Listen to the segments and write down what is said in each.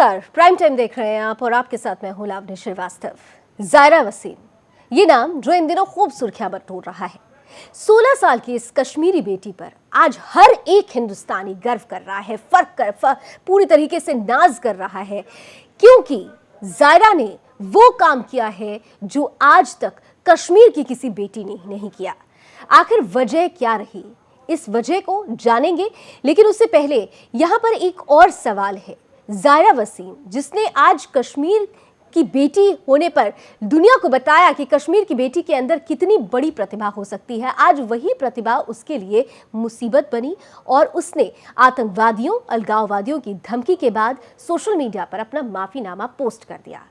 नमस्कार, prime time देख रहे हैं आप और आपके साथ मैं हूं लावनी श्रीवास्तव। जायरा वसीम ये नाम जो इन दिनों खूब सुर्खियां बटोर रहा है। 16 साल की इस कश्मीरी बेटी पर आज हर एक हिंदुस्तानी गर्व कर रहा है, पूरी तरीके से नाज कर रहा है, क्योंकि जायरा ने वो काम किया है जो आज तक कश्मीर की किसी बेटी ने नहीं किया। आखिर वजह क्या रही, इस वजह को जानेंगे, लेकिन उससे पहले यहां पर एक और सवाल है। जायरा वसीम जिसने आज कश्मीर की बेटी होने पर दुनिया को बताया कि कश्मीर की बेटी के अंदर कितनी बड़ी प्रतिभा हो सकती है, आज वही प्रतिभा उसके लिए मुसीबत बनी और उसने आतंकवादियों, अलगाववादियों की धमकी के बाद सोशल मीडिया पर अपना माफीनामा पोस्ट कर दिया।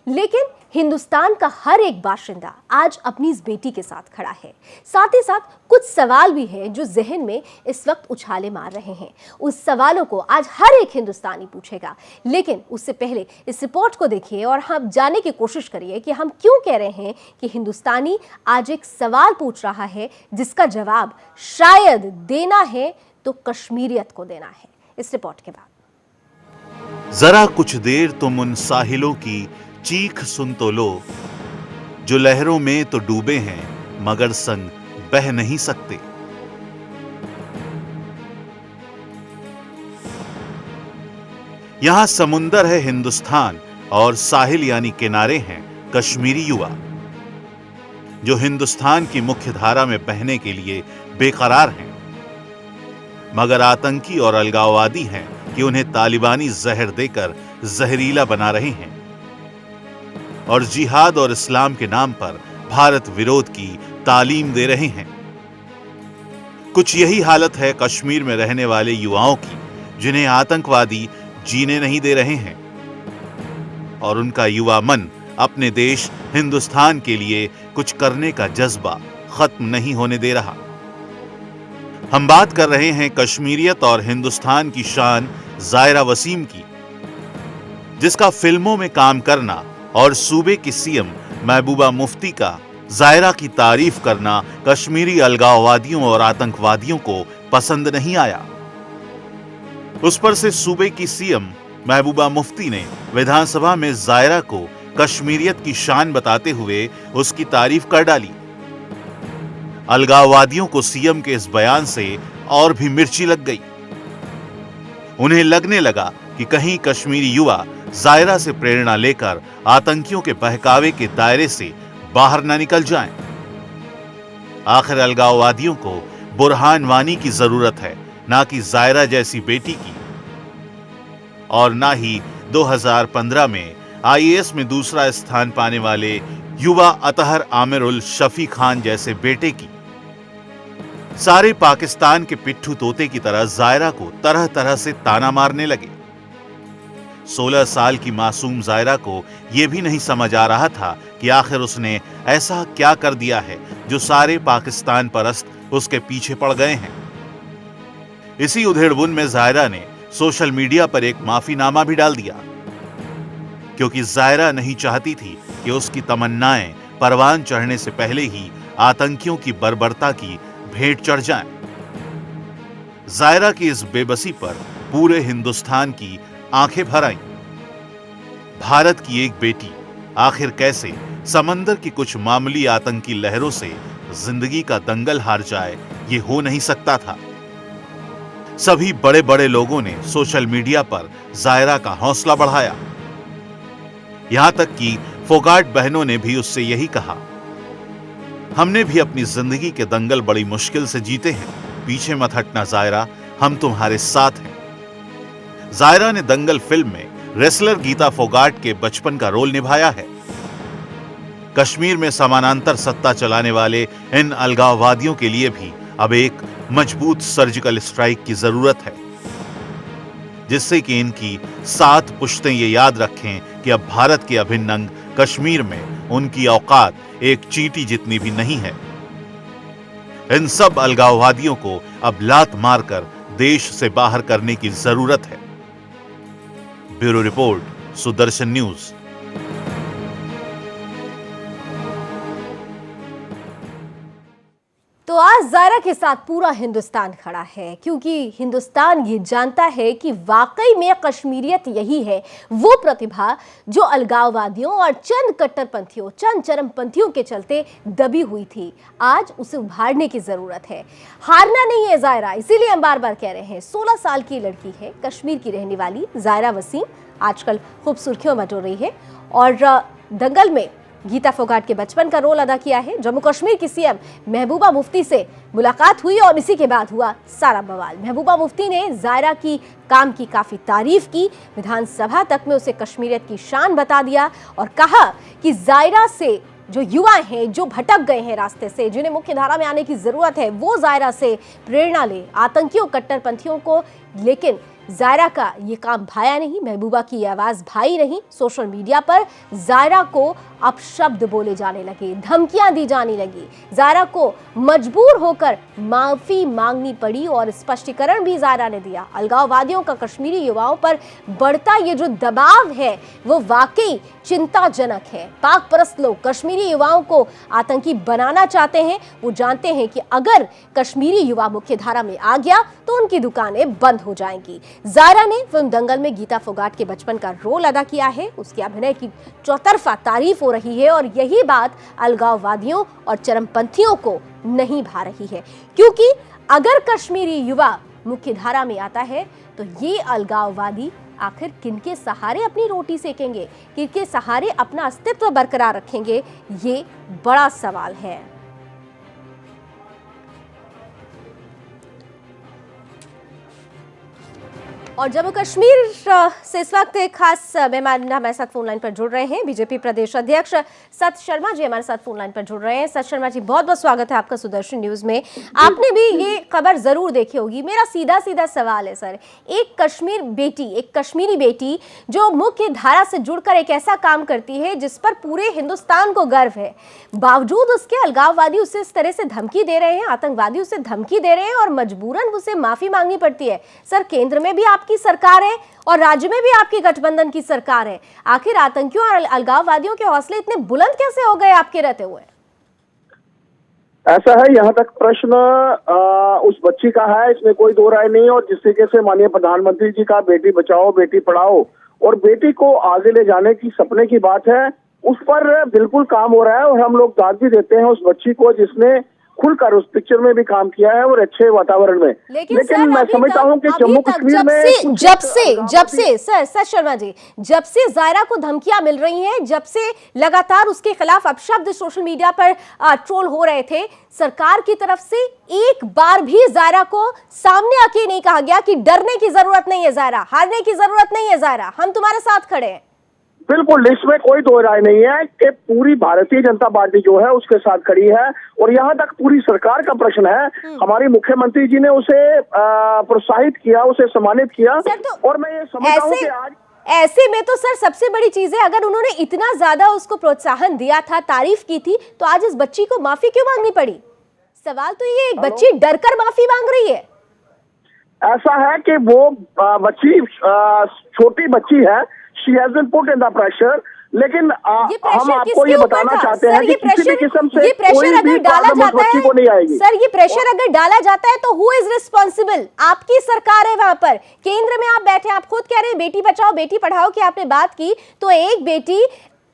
लेकिन हिंदुस्तान का हर एक बाशिंदा आज अपनी इस बेटी के साथ खड़ा है। साथ ही साथ कुछ सवाल भी हैं जो जहन में इस वक्त उछाले मार रहे हैं। उस सवालों को आज हर एक हिंदुस्तानी पूछेगा, लेकिन उससे पहले इस रिपोर्ट को देखिए और हम जानने की कोशिश करिए कि हम क्यों कह रहे हैं कि हिंदुस्तानी आज एक सवाल पूछ रहा है जिसका जवाब शायद देना है तो कश्मीरियत को देना है। इस रिपोर्ट के बाद जरा कुछ देर तुम उन साहिलों की चीख सुन तो लो, जो लहरों में तो डूबे हैं मगर संग बह नहीं सकते। यहां समुंदर है हिंदुस्तान और साहिल यानी किनारे हैं कश्मीरी युवा, जो हिंदुस्तान की मुख्य धारा में बहने के लिए बेकरार हैं, मगर आतंकी और अलगाववादी हैं कि उन्हें तालिबानी जहर देकर जहरीला बना रहे हैं और जिहाद और इस्लाम के नाम पर भारत विरोध की तालीम दे रहे हैं। कुछ यही हालत है कश्मीर में रहने वाले युवाओं की, जिन्हें आतंकवादी जीने नहीं दे रहे हैं और उनका युवा मन अपने देश हिंदुस्तान के लिए कुछ करने का जज्बा खत्म नहीं होने दे रहा। हम बात कर रहे हैं कश्मीरियत और हिंदुस्तान की शान जायरा वसीम की, जिसका फिल्मों में काम करना और सूबे की सीएम महबूबा मुफ्ती का जायरा की तारीफ करना कश्मीरी अलगाववादियों और आतंकवादियों को पसंद नहीं आया। उस पर से सूबे की सीएम महबूबा मुफ्ती ने विधानसभा में जायरा को कश्मीरियत की शान बताते हुए उसकी तारीफ कर डाली। अलगाववादियों को सीएम के इस बयान से और भी मिर्ची लग गई। उन्हें लगने लगा कि कहीं कश्मीरी युवा जायरा से प्रेरणा लेकर आतंकियों के बहकावे के दायरे से बाहर न निकल जाएं। आखिर अलगाववादियों को बुरहान वानी की जरूरत है, ना कि जायरा जैसी बेटी की, और ना ही 2015 में आईएएस में दूसरा स्थान पाने वाले युवा अतहर आमिर उल शफी खान जैसे बेटे की। सारे पाकिस्तान के पिट्ठू तोते की तरह जायरा को तरह तरह से ताना मारने लगे। 16 साल की मासूम जायरा को यह भी नहीं समझ आ रहा था कि आखिर उसने ऐसा क्या कर दिया है जो सारे पाकिस्तान परस्त उसके पीछे पड़ गए हैं। इसी उधेड़बुन में जायरा ने सोशल मीडिया पर एक माफीनामा भी डाल दिया, क्योंकि जायरा नहीं चाहती थी कि उसकी तमन्नाएं परवान चढ़ने से पहले ही आतंकियों की बर्बरता की भेंट चढ़ जाएं। जायरा की इस बेबसी पर पूरे हिंदुस्तान की आंखें भर आईं। भारत की एक बेटी आखिर कैसे समंदर की कुछ मामूली आतंकी लहरों से जिंदगी का दंगल हार जाए, ये हो नहीं सकता था। सभी बड़े बड़े लोगों ने सोशल मीडिया पर जायरा का हौसला बढ़ाया। यहां तक कि फोगाट बहनों ने भी उससे यही कहा, हमने भी अपनी जिंदगी के दंगल बड़ी मुश्किल से जीते हैं, पीछे मत हटना जायरा, हम तुम्हारे साथ हैं। जायरा ने दंगल फिल्म में रेसलर गीता फोगाट के बचपन का रोल निभाया है। कश्मीर में समानांतर सत्ता चलाने वाले इन अलगाववादियों के लिए भी अब एक मजबूत सर्जिकल स्ट्राइक की जरूरत है, जिससे कि इनकी 7 पुश्तें ये याद रखें कि अब भारत के अभिन्न अंग कश्मीर में उनकी औकात एक चींटी जितनी भी नहीं है। इन सब अलगाववादियों को अब लात मारकर देश से बाहर करने की जरूरत है। Bureau report, Sudarshan news. तो आज आज जायरा के साथ पूरा हिंदुस्तान खड़ा है, क्योंकि हिंदुस्तान ये जानता है कि वाकई में कश्मीरियत यही है, वो प्रतिभा जो अलगाववादियों और चंद कट्टरपंथियों, चंद चरमपंथियों के चलते दबी हुई थी। आज उसे उभारने की जरूरत है, हारना नहीं है जायरा। इसीलिए हम बार बार कह रहे हैं, 16 साल की लड़की है, कश्मीर की रहने वाली जायरा वसीम आजकल खूब सुर्खियों में बटोर रही है और दंगल में गीता फोगाट के बचपन का रोल अदा किया है। जम्मू कश्मीर की सीएम महबूबा मुफ्ती से मुलाकात हुई और इसी के बाद हुआ सारा बवाल। महबूबा मुफ्ती ने जायरा की काम की काफी तारीफ की, विधानसभा तक में उसे कश्मीरियत की शान बता दिया और कहा कि जायरा से जो युवा हैं, जो भटक गए हैं रास्ते से, जिन्हें मुख्य धारा में आने की जरूरत है, वो जायरा से प्रेरणा ले, आतंकियों कट्टरपंथियों को। लेकिन जायरा का ये काम भाया नहीं, महबूबा की आवाज भाई नहीं। सोशल मीडिया पर जायरा को अपशब्द बोले जाने लगे, धमकियां दी जाने लगी, जायरा को मजबूर होकर माफी मांगनी पड़ी और स्पष्टीकरण भी जायरा ने दिया। अलगाववादियों का कश्मीरी युवाओं पर बढ़ता ये जो दबाव है वो वाकई चिंताजनक है। पाक परस्त लोग कश्मीरी युवाओं को आतंकी बनाना चाहते हैं। वो जानते हैं कि अगर कश्मीरी युवा मुख्य धारा में आ गया तो उनकी दुकानें बंद हो जाएंगी। जायरा ने फिल्म दंगल में गीता फोगाट के बचपन का रोल अदा किया है। उसके अभिनय की चौतरफा तारीफ हो रही है और यही बात अलगाववादियों और चरमपंथियों को नहीं भा रही है, क्योंकि अगर कश्मीरी युवा मुख्य धारा में आता है तो ये अलगाववादी आखिर किनके सहारे अपनी रोटी सेकेंगे, किनके सहारे अपना अस्तित्व बरकरार रखेंगे, ये बड़ा सवाल है। और जम्मू कश्मीर से इस वक्त एक खास मेहमान हमारे साथ फोन लाइन पर जुड़ रहे हैं। बीजेपी प्रदेश अध्यक्ष सत शर्मा जी हमारे साथ फोन लाइन पर जुड़ रहे हैं। सत शर्मा जी, बहुत बहुत स्वागत है आपका सुदर्शन न्यूज में। आपने भी ये खबर जरूर देखी होगी। मेरा सीधा सीधा सवाल है सर, एक कश्मीरी बेटी जो मुख्य धारा से जुड़कर एक ऐसा काम करती है जिस पर पूरे हिंदुस्तान को गर्व है, बावजूद उसके अलगाववादी उसे इस तरह से धमकी दे रहे हैं, आतंकवादी उसे धमकी दे रहे हैं और मजबूरन उसे माफी मांगनी पड़ती है। सर, केंद्र में भी आपकी सरकार है और राज्य में भी आपकी गठबंधन की सरकार है, आखिर आतंकियों और अलगाववादियों के हौसले इतने बुलंद कैसे हो गए आपके रहते हुए? ऐसा है, यहाँ तक प्रश्न उस बच्ची का है, इसमें कोई दो राय नहीं। और जिस तरीके से माननीय प्रधानमंत्री जी का बेटी बचाओ बेटी पढ़ाओ और बेटी को आगे ले जाने की सपने की बात है, उस पर बिल्कुल काम हो रहा है। और हम लोग दाद भी देते हैं उस बच्ची को जिसने खुलकर उस पिक्चर में भी काम किया है और अच्छे वातावरण में। लेकिन मैं समझता हूं कि जम्मू कश्मीर में जब से सर शर्मा जी, जब से जायरा को धमकियां मिल रही हैं, जब से लगातार उसके खिलाफ अपशब्द सोशल मीडिया पर ट्रोल हो रहे थे, सरकार की तरफ से एक बार भी जायरा को सामने आके नहीं कहा गया कि डरने की जरूरत नहीं है जायरा, हारने की जरूरत नहीं है जायरा, हम तुम्हारे साथ खड़े हैं। बिल्कुल, इसमें कोई दो राय नहीं है कि पूरी भारतीय जनता पार्टी जो है उसके साथ खड़ी है। और यहाँ तक पूरी सरकार का प्रश्न है, हमारी मुख्यमंत्री जी ने उसे प्रोत्साहित किया, उसे सम्मानित किया। तो और मैं ये समझता हूँ कि आज ऐसे में तो सर सबसे बड़ी चीज है, अगर उन्होंने इतना ज्यादा उसको प्रोत्साहन दिया था, तारीफ की थी, तो आज इस बच्ची को माफी क्यों मांगनी पड़ी? सवाल तो ये, एक बच्ची डरकर माफी मांग रही है। ऐसा है कि वो बच्ची छोटी बच्ची है, she has been put in the pressure. लेकिन हम आपको ये बताना चाहते हैं कि किसी भी किस्म से कोई भी प्रॉब्लम उस बच्ची को नहीं आएगी। सर, ये प्रेशर अगर डाला जाता है तो हु इज रिस्पॉन्सिबल? आपकी सरकार है वहां पर, केंद्र में आप बैठे, आप खुद कह रहे हैं बेटी बचाओ बेटी पढ़ाओ की आपने बात की, तो एक बेटी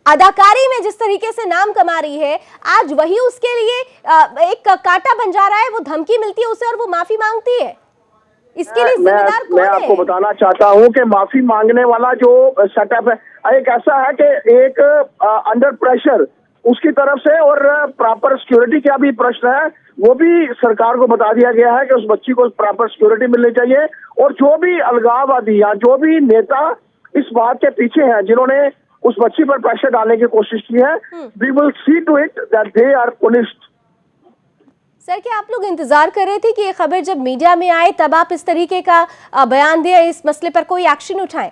अदाकारी में जिस तरीके से नाम कमा रही है, आज वही उसके लिए एक कांटा बन जा रहा है, वो धमकी मिलती है उसे और वो माफी मांगती है। इसके लिए जिम्मेदार कौन है? मैं आपको बताना चाहता हूं कि माफी मांगने वाला जो सेटअप है, एक ऐसा है कि एक अंडर प्रेशर उसकी तरफ से और प्रॉपर सिक्योरिटी का भी प्रश्न है, वो भी सरकार को बता दिया गया है कि उस बच्ची को प्रॉपर सिक्योरिटी मिलनी चाहिए। और जो भी अलगाववादी या जो भी नेता इस बात के पीछे हैं, जिन्होंने उस बच्ची पर प्रेशर डालने की कोशिश की है, we will see to it that they are punished. Sir, क्या आप लोग इंतजार कर रहे थे कि ये खबर जब मीडिया में आए तब आप इस तरीके का बयान दें, इस मसले पर कोई एक्शन उठाएं?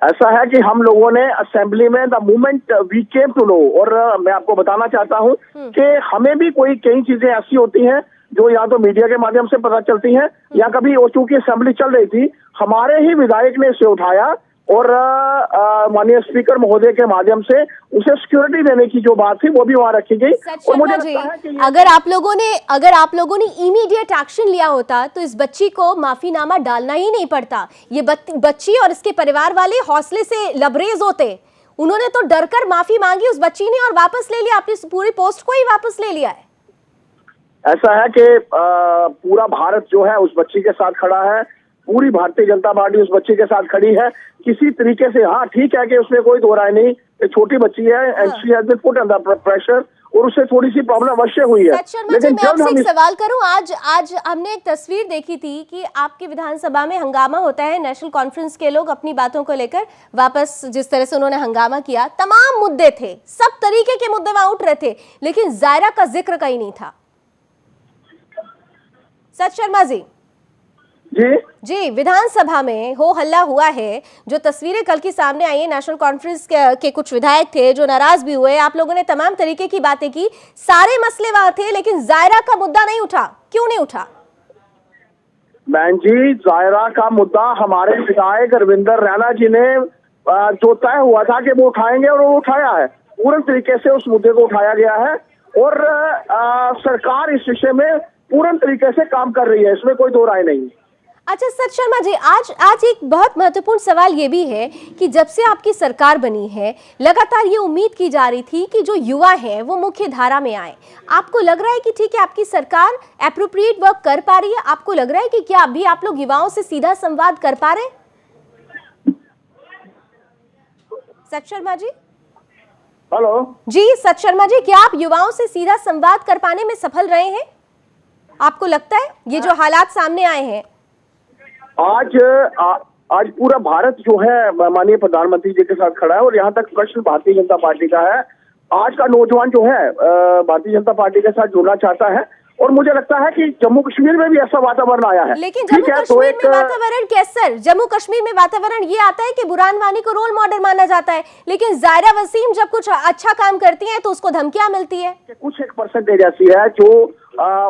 ऐसा है कि हम लोगों ने असेंबली में the moment we came to know, और मैं आपको बताना चाहता हूं कि हमें भी कई चीजें ऐसी होती हैं जो या तो मीडिया के माध्यम से पता चलती हैं या कभी चूंकि असेंबली चल रही थी, हमारे ही विधायक ने इसे उठाया और माननीय स्पीकर महोदय के माध्यम से उसे सिक्योरिटी देने की जो बात थी वो भी वहां रखी गई। और मुझे लगता है कि अगर आप लोगों ने इमीडिएट एक्शन लिया होता तो इस बच्ची को माफीनामा डालना ही नहीं पड़ता। ये बच्ची और इसके परिवार वाले हौसले से लबरेज होते। उन्होंने तो डरकर माफी मांगी उस बच्ची ने और वापस ले लिया, अपनी पूरी पोस्ट को ही वापस ले लिया है। ऐसा है कि पूरा भारत जो है उस बच्ची के साथ खड़ा है, पूरी भारतीय जनता पार्टी उस बच्ची के साथ खड़ी है किसी तरीके से। हाँ ठीक है कि उसमें कोई दो राय नहीं, एक छोटी बच्ची है and she has been put under pressure और उससे थोड़ी सी प्रॉब्लम अवश्य हुई है। लेकिन मैं आपसे एक सवाल करूं, आज हमने एक तस्वीर देखी थी कि आपकी विधानसभा में हंगामा होता है, नेशनल कॉन्फ्रेंस के लोग अपनी बातों को लेकर वापस जिस तरह से उन्होंने हंगामा किया, तमाम मुद्दे थे, सब तरीके के मुद्दे वहां उठ रहे थे, लेकिन जायरा का जिक्र कहीं नहीं था। सच शर्मा जी, विधानसभा में हो हल्ला हुआ है। जो तस्वीरें कल की सामने आई है, नेशनल कॉन्फ्रेंस के कुछ विधायक थे जो नाराज भी हुए, आप लोगों ने तमाम तरीके की बातें की, सारे मसले वहां थे, लेकिन जायरा का मुद्दा नहीं उठा। क्यों नहीं उठा? बहन जी, जायरा का मुद्दा हमारे विधायक रविंदर रैना जी ने जो तय हुआ था कि वो उठाएंगे और वो उठाया है। पूर्ण तरीके से उस मुद्दे को उठाया गया है और सरकार इस विषय में पूर्ण तरीके से काम कर रही है, इसमें कोई दो राय नहीं। अच्छा सच शर्मा जी, आज एक बहुत महत्वपूर्ण सवाल ये भी है कि जब से आपकी सरकार बनी है, लगातार ये उम्मीद की जा रही थी कि जो युवा हैं वो मुख्य धारा में आए। आपको लग रहा है कि ठीक है आपकी सरकार एप्रोप्रिएट वर्क कर पा रही है? आपको लग रहा है कि क्या अभी आप लोग युवाओं से सीधा संवाद कर पा रहे हैं? सच शर्मा जी, हेलो जी, सच शर्मा जी, क्या आप युवाओं से सीधा संवाद कर पाने में सफल रहे हैं? आपको लगता है ये जो हालात सामने आए हैं, आज पूरा भारत जो है माननीय प्रधानमंत्री जी के साथ खड़ा है और यहाँ तक प्रश्न भारतीय जनता पार्टी का है। आज का नौजवान जो है भारतीय जनता पार्टी के साथ जुड़ना चाहता है और मुझे लगता है कि जम्मू कश्मीर में भी ऐसा वातावरण आया है। लेकिन जम्मू कश्मीर में वातावरण कैसा? जम्मू कश्मीर में वातावरण ये आता है कि बुरहान वानी को रोल मॉडल माना जाता है, लेकिन जायरा वसीम जब कुछ अच्छा काम करती है तो उसको धमकियां मिलती है। कुछ एक परसेंटेज ऐसी है जो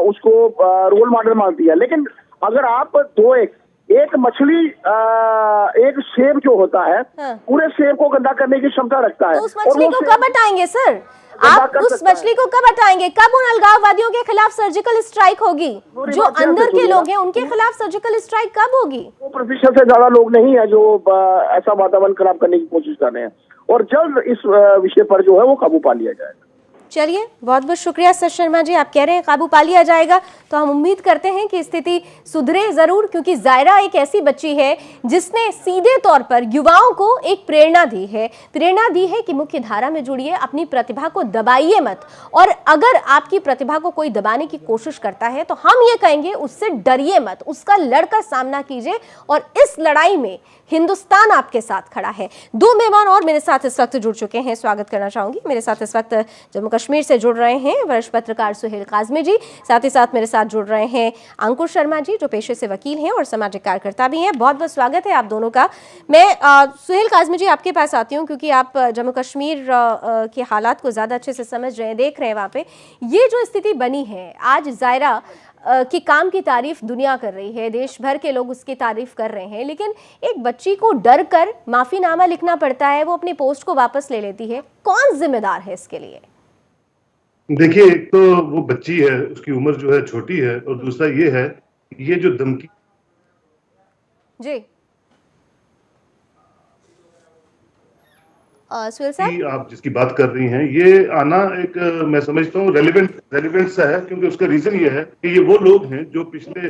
उसको रोल मॉडल मानती है, लेकिन अगर आप एक मछली एक सेब जो होता है, पूरे सेब को गंदा करने की क्षमता रखता है। तो उस मछली को कब हटाएंगे सर? आप उस मछली को कब हटाएंगे? कब उन अलगाववादियों के खिलाफ सर्जिकल स्ट्राइक होगी? जो अंदर के लोग हैं उनके खिलाफ सर्जिकल स्ट्राइक कब होगी? 2% से ज्यादा लोग नहीं है जो ऐसा वातावरण खराब करने की कोशिश कर रहे हैं और जल्द इस विषय पर जो है वो काबू पा लिया जाएगा। चलिए, बहुत बहुत शुक्रिया सच शर्मा जी, आप कह रहे हैं काबू पा लिया जाएगा, तो हम उम्मीद करते हैं कि स्थिति सुधरे जरूर, क्योंकि जायरा एक ऐसी बच्ची है जिसने सीधे तौर पर युवाओं को एक प्रेरणा दी है कि मुख्य धारा में जुड़िए, अपनी प्रतिभा को दबाइए मत, और अगर आपकी प्रतिभा को कोई दबाने की कोशिश करता है तो हम ये कहेंगे उससे डरिए मत, उसका लड़कर सामना कीजिए, और इस लड़ाई में हिंदुस्तान आपके साथ खड़ा है। दो मेहमान और मेरे साथ इस वक्त जुड़ चुके हैं, स्वागत करना चाहूंगी। मेरे साथ इस वक्त जम्मू कश्मीर से जुड़ रहे हैं वरिष्ठ पत्रकार सुहेल काज़मी जी, साथ ही साथ मेरे साथ जुड़ रहे हैं अंकुर शर्मा जी जो पेशे से वकील हैं और सामाजिक कार्यकर्ता भी हैं। बहुत बहुत स्वागत है आप दोनों का। मैं सुहेल काज़मी जी आपके पास आती हूँ क्योंकि आप जम्मू कश्मीर के हालात को ज़्यादा अच्छे से समझ रहे हैं, देख रहे हैं वहाँ पे ये जो स्थिति बनी है। आज जायरा कि काम की तारीफ दुनिया कर रही है, देश भर के लोग उसकी तारीफ कर रहे हैं, लेकिन एक बच्ची को डर कर माफीनामा लिखना पड़ता है, वो अपनी पोस्ट को वापस ले लेती है। कौन जिम्मेदार है इसके लिए? देखिए, एक तो वो बच्ची है, उसकी उम्र जो है छोटी है, और दूसरा ये है ये जो धमकी जी सुहेल साहब आप जिसकी बात कर रही हैं, ये आना एक मैं समझता हूँ रेलिवेंट सा है, क्योंकि उसका रीजन ये है कि ये वो लोग हैं जो पिछले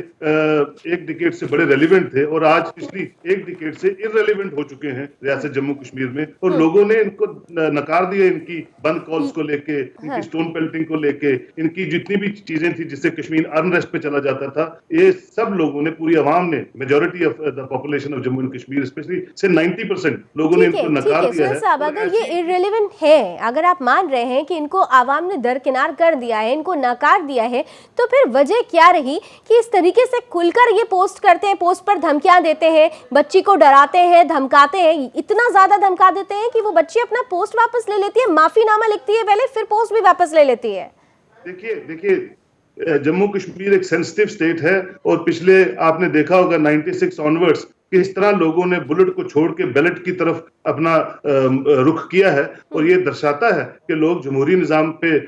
एक डिकेड से बड़े रेलिवेंट थे और आज पिछली एक डिकेड से इररेलिवेंट हो चुके हैं रियासत जम्मू कश्मीर में, और लोगों ने इनको नकार दिया, इनकी बंद कॉल्स को लेके, इनकी स्टोन पेल्टिंग को लेके, इनकी जितनी भी चीजें थी जिससे कश्मीर अनरेस्ट पे चला जाता था, ये सब लोगों ने, पूरी आवाम ने, majority of the population of Jammu and Kashmir specially से 90% लोगों ने इनको नकार दिया है। अगर ये इररिलेवेंट है, अगर आप मान रहे हैं कि इनको आवाम ने दरकिनार कर दिया है, इनको नकार दिया है, तो फिर वजह क्या रही कि इस तरीके से खुलकर ये पोस्ट करते हैं, पोस्ट पर धमकियां देते हैं, बच्ची को डराते हैं, धमकाते हैं, इतना ज्यादा धमका देते हैं कि वो बच्ची अपना पोस्ट वापस ले लेती है, माफीनामा लिखती है पहले, फिर पोस्ट भी वापस ले लेती है। देखिए जम्मू कश्मीर एक सेंसिटिव स्टेट है और पिछले आपने देखा होगा 96 ऑनवर्ड्स कि इस तरह लोगों ने बुलेट को छोड़ के बैलेट की तरफ अपना रुख किया है, और ये दर्शाता है कि लोग जमहूरी निजाम पे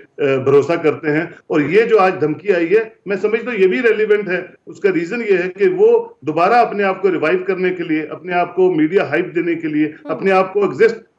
भरोसा करते हैं। और ये जो आज धमकी आई है, मैं समझता हूँ ये भी रेलिवेंट है। उसका रीजन ये है कि वो दोबारा अपने आप को रिवाइव करने के लिए, अपने आप को मीडिया हाइप देने के लिए, अपने आप को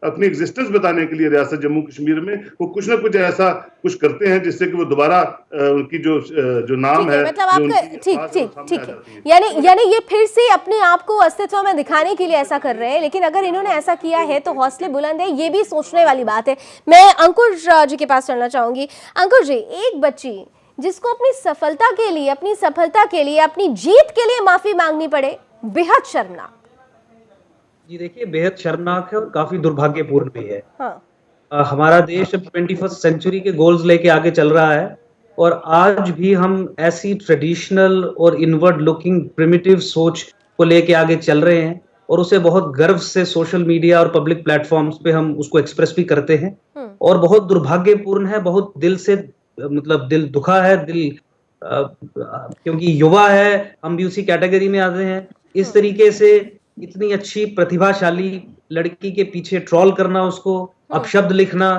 अपनी एग्जिस्टेंस बताने के लिए रियासत जम्मू कश्मीर में वो कुछ ना कुछ ऐसा कुछ करते हैं जिससे कि वो दोबारा उनकी जो नाम है, मतलब जो आपका उनकी ठीक आवाज है, ठीक वो सामने ठीक आ है। जाती है। यानी ये फिर से अपने आप को अस्तित्व में दिखाने के लिए ऐसा कर रहे हैं, लेकिन अगर इन्होंने ऐसा किया है तो हौसले बुलंद है, ये भी सोचने वाली बात है। मैं अंकुर जी के पास चलना चाहूंगी। अंकुर जी, एक बच्ची जिसको अपनी सफलता के लिए, अपनी सफलता के लिए, अपनी जीत के लिए माफी मांगनी पड़े, बेहद शर्मनाक। जी देखिए, बेहद शर्मनाक है और काफी दुर्भाग्यपूर्ण भी है। हाँ। हमारा देश अब 21st सेंचुरी के गोल्स लेके आगे चल रहा है, और आज भी हम ऐसी ट्रेडिशनल और इनवर्ड लुकिंग प्रिमिटिव सोच को लेके आगे चल रहे हैं, और उसे बहुत गर्व से सोशल मीडिया और पब्लिक प्लेटफॉर्म्स पे हम उसको एक्सप्रेस भी करते हैं। और बहुत दुर्भाग्यपूर्ण है, बहुत दिल से मतलब दिल दुखा है, क्योंकि युवा है, हम भी उसी कैटेगरी में आते हैं। इस तरीके से इतनी अच्छी प्रतिभाशाली लड़की के पीछे ट्रोल करना, उसको अपशब्द लिखना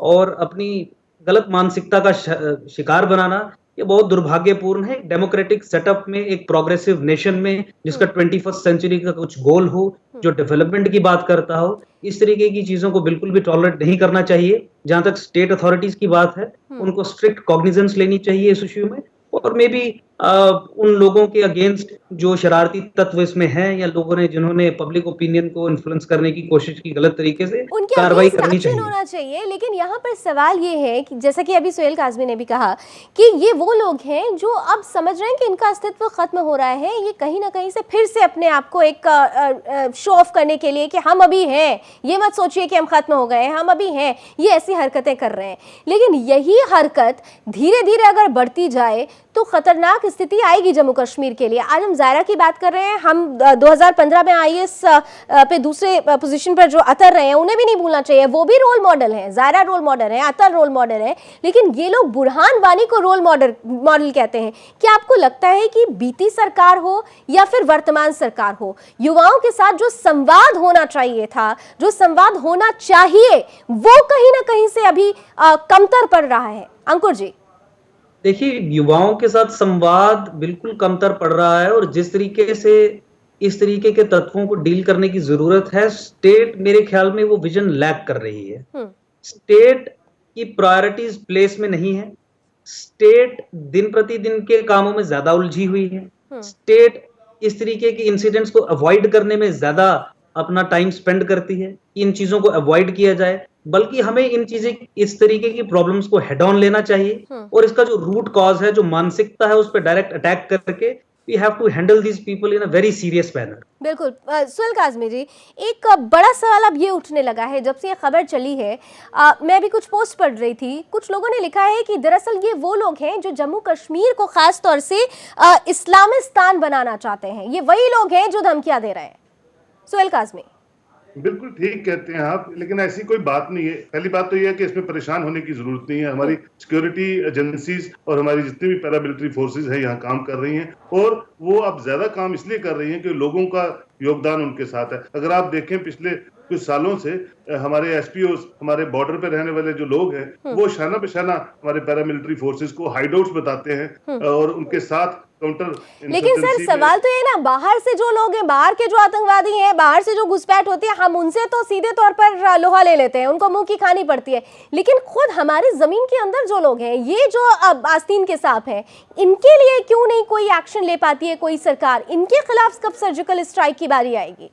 और अपनी गलत मानसिकता का शिकार बनाना, ये बहुत दुर्भाग्यपूर्ण है। डेमोक्रेटिक सेटअप में, एक प्रोग्रेसिव नेशन में जिसका 21st सेंचुरी का कुछ गोल हो, जो डेवलपमेंट की बात करता हो, इस तरीके की चीजों को बिल्कुल भी टॉलरेट नहीं करना चाहिए। जहां तक स्टेट अथॉरिटीज की बात है, उनको स्ट्रिक्ट कॉग्निजेंस लेनी चाहिए इस इश्यू में, और मे बी उन लोगों के अगेंस्ट जो शरारती तत्व इसमें हैं, या लोगों ने जिन्होंने पब्लिक ओपिनियन को इन्फ्लुएंस करने की कोशिश की गलत तरीके से, उनके कार्रवाई अगेंस्ट करनी एक्शन चाहिए। होना चाहिए। लेकिन यहाँ पर सवाल ये है कि जैसा कि अभी सुहेल काज़मी ने भी कहा कि ये वो लोग हैं जो अब समझ रहे हैं कि इनका अस्तित्व खत्म हो रहा है, ये कहीं ना कहीं से फिर से अपने आप को एक शो ऑफ करने के लिए कि हम अभी हैं, ये मत सोचिए कि हम खत्म हो गए हैं, हम अभी हैं, ये ऐसी हरकतें कर रहे हैं। लेकिन यही हरकत धीरे धीरे अगर बढ़ती जाए तो खतरनाक स्थिति आएगी जम्मू कश्मीर के लिए। आज हम जायरा की बात कर रहे हैं। हम 2015 में आईएएस पे दूसरे पोजीशन पर जो अतर रहे हैं, उन्हें भी नहीं भूलना चाहिए, वो भी रोल मॉडल हैं। जायरा रोल मॉडल है, अतर रोल मॉडल है, लेकिन ये लोग बुरहान वानी को रोल मॉडल कहते हैं। क्या आपको लगता है कि बीती सरकार हो या फिर वर्तमान सरकार हो, युवाओं के साथ जो संवाद होना चाहिए था, जो संवाद होना चाहिए, वो कहीं ना कहीं से अभी कमतर पड़ रहा है? अंकुर जी। देखिए, युवाओं के साथ संवाद बिल्कुल कमतर पड़ रहा है, और जिस तरीके से इस तरीके के तत्वों को डील करने की जरूरत है, स्टेट मेरे ख्याल में वो विजन लैक कर रही है। स्टेट की प्रायोरिटीज प्लेस में नहीं है। स्टेट दिन प्रतिदिन के कामों में ज्यादा उलझी हुई है। स्टेट इस तरीके के इंसिडेंट्स को अवॉइड करने में ज्यादा अपना टाइम स्पेंड करती है। इन चीजों को अवॉइड किया जाए, बल्कि हमें इन चीजें, इस तरीके की प्रॉब्लम्स को हेड ऑन लेना चाहिए, और इसका जो रूट कॉज है, जो मानसिकता है, उस पर डायरेक्ट अटैक करके we have to handle these people in a very serious manner। बिल्कुल। सुहेल काज़मी जी, एक बड़ा सवाल अब ये उठने लगा है जब से ये खबर चली है। मैं भी कुछ पोस्ट पढ़ रही थी, कुछ लोगों ने लिखा है कि दरअसल ये वो लोग हैं जो जम्मू कश्मीर को खास तौर से इस्लामिस्तान बनाना चाहते हैं। ये वही लोग हैं जो धमकियां दे रहे हैं। सुहेल काज़मी। बिल्कुल ठीक कहते हैं आप, लेकिन ऐसी कोई बात नहीं है। पहली बात तो यह है कि इसमें परेशान होने की जरूरत नहीं है। हमारी सिक्योरिटी एजेंसीज और हमारी जितनी भी पैरामिलिट्री फोर्सेस है यहाँ काम कर रही हैं, और वो अब ज्यादा काम इसलिए कर रही हैं कि लोगों का योगदान उनके साथ है। अगर आप देखें पिछले कुछ सालों से हमारे एसपीओ, हमारे बॉर्डर पे रहने वाले जो लोग हैं, वो शाना बेशाना हमारे पैरामिलिट्री फोर्सेस को हाइडआउट्स बताते हैं और उनके साथ काउंटर। लेकिन सर सवाल तो ये ना, बाहर से जो लोग हैं, बाहर के जो आतंकवादी हैं, बाहर से जो घुसपैठ होती है, हम उनसे तो सीधे तौर पर लोहा ले लेते हैं, उनको मुंह की खानी पड़ती है। लेकिन खुद हमारे जमीन के अंदर जो लोग हैं, ये जो आस्तीन के सांप हैं, इनके लिए क्यों नहीं कोई एक्शन ले पाती है कोई सरकार? इनके खिलाफ कब सर्जिकल स्ट्राइक की बारी आएगी?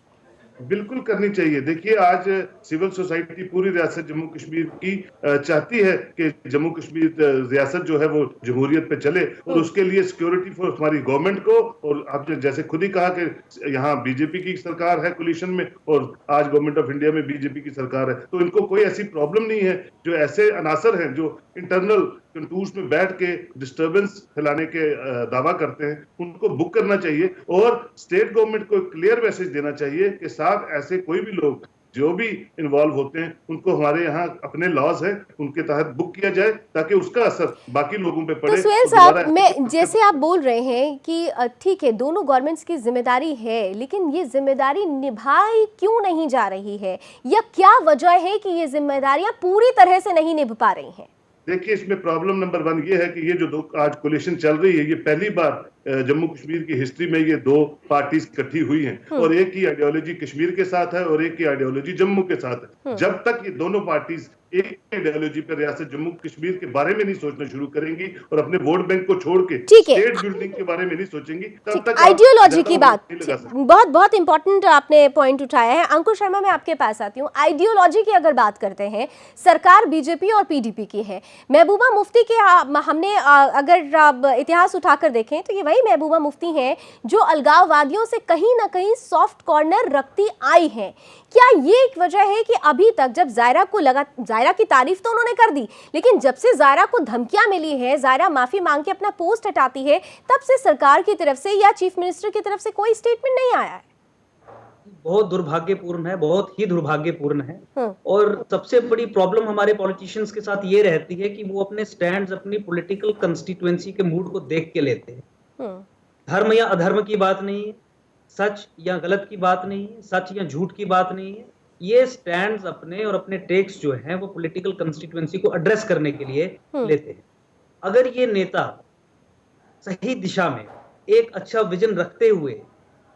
बिल्कुल करनी चाहिए। देखिए, आज सिविल सोसाइटी पूरी रियासत जम्मू कश्मीर की चाहती है कि जम्मू कश्मीर रियासत जो है वो जमहूरियत पे चले, और उसके लिए सिक्योरिटी फोर्स हमारी गवर्नमेंट को, और आपने जैसे खुद ही कहा कि यहाँ बीजेपी की सरकार है कोलिशन में, और आज गवर्नमेंट ऑफ इंडिया में बीजेपी की सरकार है, तो इनको कोई ऐसी प्रॉब्लम नहीं है। जो ऐसे अनासर हैं जो इंटरनल कंटूर्स में बैठ के डिस्टर्बेंस फैलाने के दावा करते हैं, उनको बुक करना चाहिए, और स्टेट गवर्नमेंट को क्लियर मैसेज देना चाहिए कि साहब, ऐसे कोई भी लोग जो भी इन्वॉल्व होते हैं उनको हमारे यहाँ अपने लॉज है, उनके तहत बुक किया जाए ताकि उसका असर बाकी लोगों पे पड़े। तो सुहेल साहब, मैं जैसे आप बोल रहे हैं कि ठीक है दोनों गवर्नमेंट्स की जिम्मेदारी है, लेकिन ये जिम्मेदारी निभाई क्यों नहीं जा रही है, या क्या वजह है कि ये जिम्मेदारियां पूरी तरह से नहीं निभा पा रही हैं? देखिए, इसमें प्रॉब्लम नंबर 1 ये है कि ये जो दो आज कोलिशन चल रही है, ये पहली बार जम्मू कश्मीर की हिस्ट्री में ये दो पार्टीज इकट्ठी हुई हैं और एक की आइडियोलॉजी कश्मीर के साथ है और एक की आइडियोलॉजी जम्मू के साथ है। जब तक ये दोनों पार्टीज एक आइडियोलॉजी पर रियासत जम्मू कश्मीर के बारे में नहीं सोचना शुरू करेंगी और अपने वोट बैंक को छोड़ के स्टेट बिल्डिंग के बारे में नहीं सोचेंगी, तब तक आइडियोलॉजी की बात बहुत बहुत इंपॉर्टेंट आपने पॉइंट उठाया है। अंकुर शर्मा, मैं आपके पास आती हूँ। आइडियोलॉजी की अगर बात करते हैं, सरकार बीजेपी और पीडीपी की है। महबूबा मुफ्ती के हमने अगर इतिहास उठाकर देखें तो ये वही महबूबा मुफ्ती हैं जो अलगाववादियों से कहीं ना कहीं सॉफ्ट कॉर्नर रखती आई हैं। क्या ये एक वजह है कि अभी तक जब जायरा की तारीफ तो उन्होंने कर दी, लेकिन जब से जायरा को धमकियां मिली है, जायरा माफी मांग के अपना पोस्ट हटाती है, तब से सरकार की तरफ से या चीफ मिनिस्टर की तरफ से कोई स्टेटमेंट नहीं आया है? बहुत दुर्भाग्यपूर्ण है, बहुत ही दुर्भाग्यपूर्ण है। और सबसे बड़ी प्रॉब्लम हमारे पॉलिटिशियंस के साथ ये रहती है कि वो अपने स्टैंड्स अपनी पॉलिटिकल कंस्टिट्यूएंसी के मूड को देख के लेते हैं। धर्म या अधर्म की बात नहीं है, सच या गलत की बात नहीं है, सच या झूठ की बात नहीं है। ये स्टैंड्स अपने और अपने टेक्स जो हैं वो पॉलिटिकल कंस्टिट्यूएंसी को एड्रेस करने के लिए लेते हैं। अगर ये नेता सही दिशा में एक अच्छा विजन रखते हुए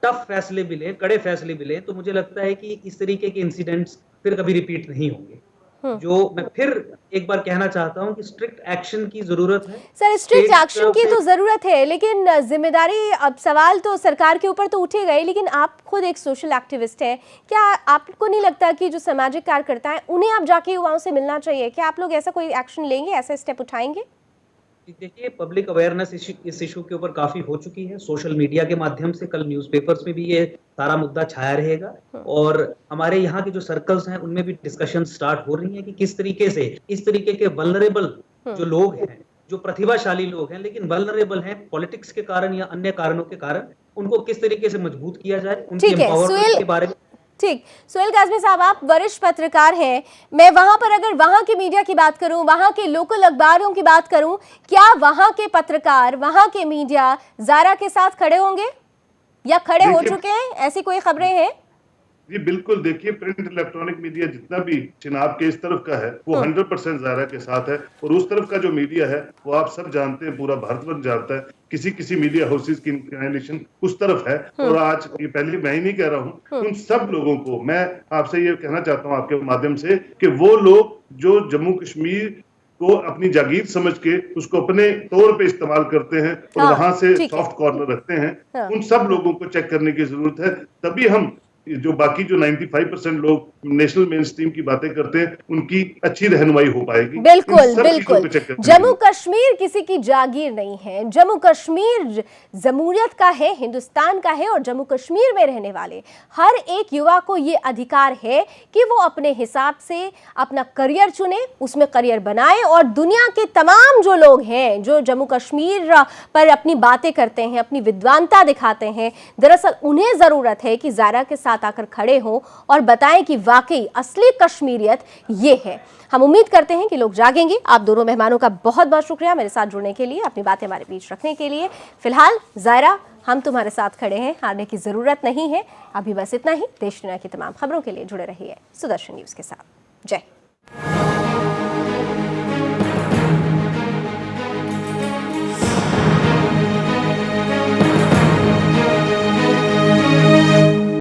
टफ फैसले भी लें, कड़े फैसले भी लें, तो मुझे लगता है कि इस तरीके के इंसिडेंट्स फिर कभी रिपीट नहीं होंगे। जो मैं फिर एक बार कहना चाहता हूं कि स्ट्रिक्ट एक्शन की जरूरत है। सर, स्ट्रिक्ट एक्शन की तो जरूरत है, लेकिन जिम्मेदारी, अब सवाल तो सरकार के ऊपर तो उठेगा ही, लेकिन आप खुद एक सोशल एक्टिविस्ट हैं। क्या आपको नहीं लगता कि जो सामाजिक कार्यकर्ता हैं उन्हें आप जाके युवाओं से मिलना चाहिए? क्या आप लोग ऐसा कोई एक्शन लेंगे, ऐसा स्टेप उठाएंगे? देखिए, पब्लिक अवेयरनेस इस इशू के ऊपर काफी हो चुकी है। सोशल मीडिया के माध्यम से कल न्यूज़पेपर्स में भी ये सारा मुद्दा छाया रहेगा और हमारे यहाँ के जो सर्कल्स हैं उनमें भी डिस्कशन स्टार्ट हो रही है कि किस तरीके से इस तरीके के वल्नरेबल जो लोग हैं, जो प्रतिभाशाली लोग हैं लेकिन वल्नरेबल हैं पॉलिटिक्स के कारण या अन्य कारणों के कारण, उनको किस तरीके से मजबूत किया जाए, उनकी एम्पावरमेंट के बारे में। ठीक, सुहेल काज़मी साहब, आप वरिष्ठ पत्रकार हैं। मैं वहां पर अगर वहां की मीडिया की बात करूं, वहां के लोकल अखबारों की बात करूं, क्या वहां के पत्रकार, वहां के मीडिया जायरा के साथ खड़े होंगे या खड़े हो चुके हैं? ऐसी कोई खबरें हैं? जी बिल्कुल, देखिए, प्रिंट इलेक्ट्रॉनिक मीडिया जितना भी चिनाब के इस तरफ का है वो 100% जायरा के साथ है और उस तरफ का जो मीडिया है वो आप सब जानते हैं, पूरा भारतवर्ष जानता है। किसी मीडिया हाउसेस की इंक्लिनेशन उस तरफ है और आज ये पहले मैं ही नहीं कह रहा हूँ, उन सब लोगों को मैं आपसे ये कहना चाहता हूँ आपके माध्यम से कि वो लोग जो जम्मू कश्मीर को अपनी जागीर समझ के उसको अपने तौर पे इस्तेमाल करते हैं और वहां से सॉफ्ट कॉर्नर रखते हैं, उन सब लोगों को चेक करने की जरूरत है। तभी हम जो बाकी जो 95% लोग नेशनल मेन स्ट्रीम की बातें करते हैं उनकी अच्छी रहनुमाई हो पाएगी। बिल्कुल बिल्कुल। जम्मू कश्मीर किसी की जागीर नहीं है, जम्मू कश्मीर जमहूरियत का है, हिंदुस्तान का है और जम्मू कश्मीर में रहने वाले हर एक युवा को ये अधिकार है कि वो अपने हिसाब से अपना करियर चुने, उसमें करियर बनाए और दुनिया के तमाम जो लोग हैं जो जम्मू कश्मीर पर अपनी बातें करते हैं, अपनी विद्वानता दिखाते हैं, दरअसल उन्हें जरूरत है कि जायरा के साथ आकर खड़े हों और बताएं कि वाकई असली कश्मीरियत ये है। हम उम्मीद करते हैं कि लोग जागेंगे। आप दोनों मेहमानों का बहुत बहुत शुक्रिया मेरे साथ जुड़ने के लिए, अपनी बातें हमारे बीच रखने के लिए। फिलहाल जायरा, हम तुम्हारे साथ खड़े हैं, हारने की जरूरत नहीं है। अभी बस इतना ही। देश दुनिया की तमाम खबरों के लिए जुड़े रहिए सुदर्शन न्यूज के साथ। जय